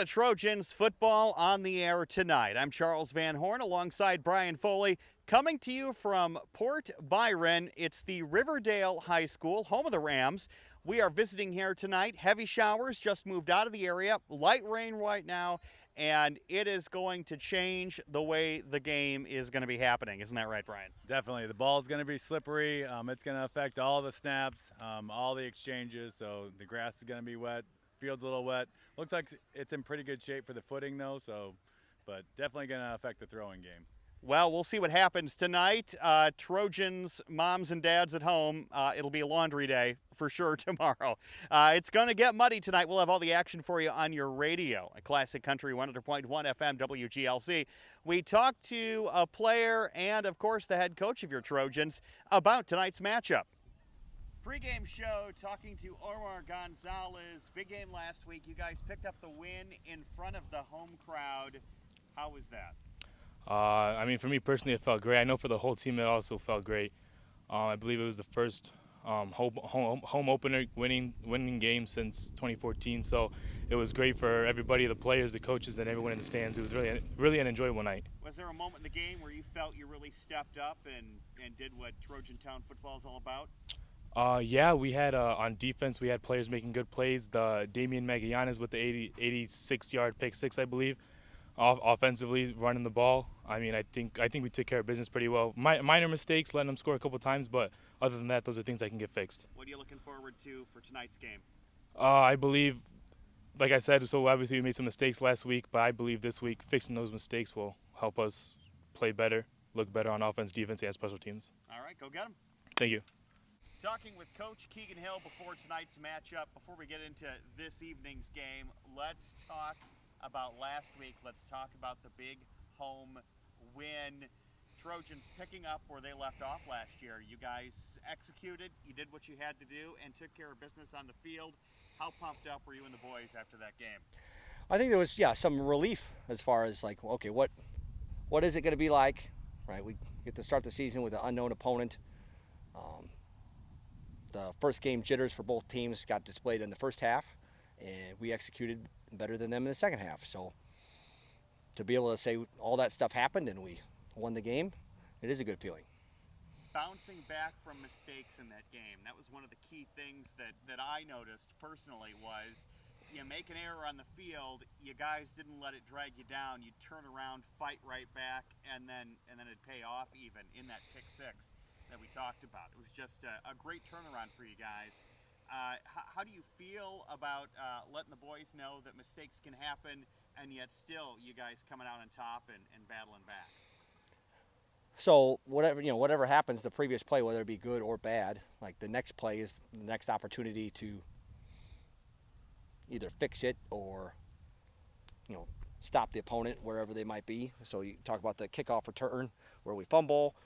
Minnesota Trojans football on the air tonight. I'm Charles Van Horn alongside Brian Foley, coming to you from Port Byron. It's the Riverdale High School, home of the Rams. We are visiting here tonight. Heavy showers just moved out of the area. Light rain right now, and it is going to change the way the game is going to be happening. Isn't that right, Brian? Definitely. The ball's going to be slippery. It's going to affect all the snaps, all the exchanges. So the grass is going to be wet. Field's a little wet. Looks like it's in pretty good shape for the footing, though. But definitely going to affect the throwing game. Well, we'll see what happens tonight. Trojans, moms and dads at home, it'll be a laundry day for sure tomorrow. It's going to get muddy tonight. We'll have all the action for you on your radio. A Classic Country 100.1 FM WGLC. We talked to a player and, of course, the head coach of your Trojans about tonight's matchup. Pre-game show talking to Omar Gonzalez. Big game last week. You guys picked up the win in front of the home crowd. How was that? For me personally, it felt great. I know for the whole team, it also felt great. I believe it was the first home opener winning game since 2014. So it was great for everybody, the players, the coaches, and everyone in the stands. It was really an enjoyable night. Was there a moment in the game where you felt you really stepped up and did what Trojan Town football is all about? Yeah, we had on defense, we had players making good plays. The Damian Magallanes with the 86-yard pick six, I believe. Offensively, running the ball. I think we took care of business pretty well. Minor mistakes, letting them score a couple times, but other than that, those are things that can get fixed. What are you looking forward to for tonight's game? I believe, like I said, so obviously we made some mistakes last week, but I believe this week fixing those mistakes will help us play better, look better on offense, defense, and special teams. All right, go get them. Thank you. Talking with Coach Keegan Hill before tonight's matchup, before we get into this evening's game, let's talk about last week. Let's talk about the big home win. Trojans picking up where they left off last year. You guys executed, you did what you had to do, and took care of business on the field. How pumped up were you and the boys after that game? I think there was, some relief as far as okay, what is it going to be like? Right, we get to start the season with an unknown opponent. The first game jitters for both teams got displayed in the first half, and we executed better than them in the second half. So to be able to say all that stuff happened and we won the game, it is a good feeling. Bouncing back from mistakes in that game, that was one of the key things that I noticed personally was you make an error on the field, you guys didn't let it drag you down. You turn around, fight right back, and then it'd pay off even in that pick six that we talked about. It was just a great turnaround for you guys. How do you feel about letting the boys know that mistakes can happen, and yet still you guys coming out on top and battling back? So whatever happens, the previous play, whether it be good or bad, like the next play is the next opportunity to either fix it or stop the opponent wherever they might be. So you talk about the kickoff return where we fumble,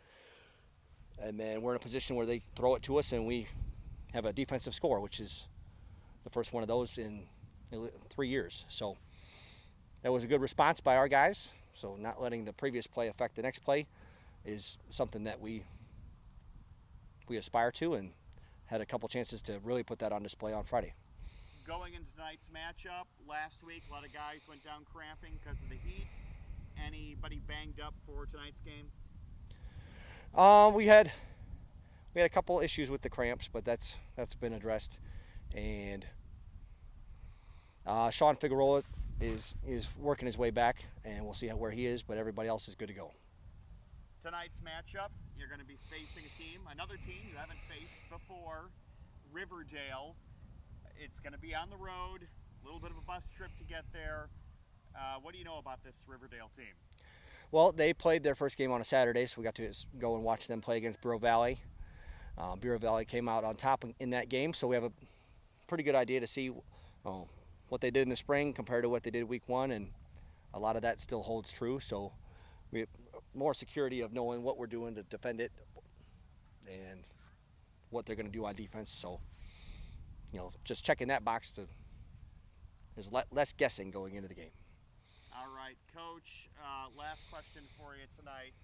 and then we're in a position where they throw it to us and we have a defensive score, which is the first one of those in 3 years. So that was a good response by our guys. So not letting the previous play affect the next play is something that we aspire to, and had a couple chances to really put that on display on Friday. Going into tonight's matchup, last week a lot of guys went down cramping because of the heat. Anybody banged up for tonight's game? We had a couple issues with the cramps, but that's been addressed. And Sean Figueroa is working his way back, and we'll see where he is. But everybody else is good to go. Tonight's matchup, you're going to be facing another team you haven't faced before, Riverdale. It's going to be on the road, a little bit of a bus trip to get there. What do you know about this Riverdale team? Well, they played their first game on a Saturday, so we got to go and watch them play against Bureau Valley. Bureau Valley came out on top in that game, so we have a pretty good idea to see what they did in the spring compared to what they did week one, and a lot of that still holds true. So we have more security of knowing what we're doing to defend it and what they're going to do on defense. So, just checking that box, there's less guessing going into the game. All right, Coach, last question for you tonight.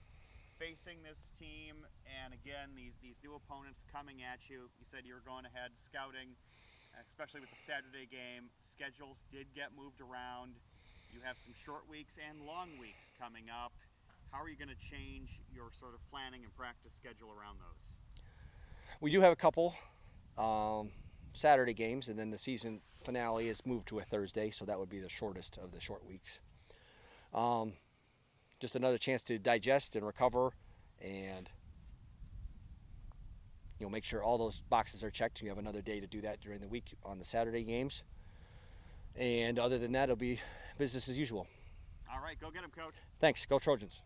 Facing this team, and again, these new opponents coming at you, you said you were going ahead scouting, especially with the Saturday game. Schedules did get moved around. You have some short weeks and long weeks coming up. How are you going to change your sort of planning and practice schedule around those? We do have a couple Saturday games, and then the season finale is moved to a Thursday, so that would be the shortest of the short weeks. Just another chance to digest and recover, and make sure all those boxes are checked. You have another day to do that during the week on the Saturday games. And other than that, it'll be business as usual. All right, go get them, Coach. Thanks. Go Trojans.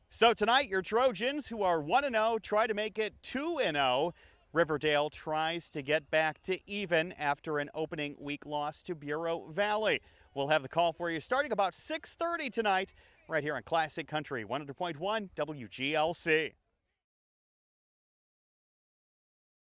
So tonight, your Trojans, who are 1-0, try to make it 2-0. Riverdale tries to get back to even after an opening week loss to Bureau Valley. We'll have the call for you starting about 6:30 tonight, right here on Classic Country 100.1 WGLC.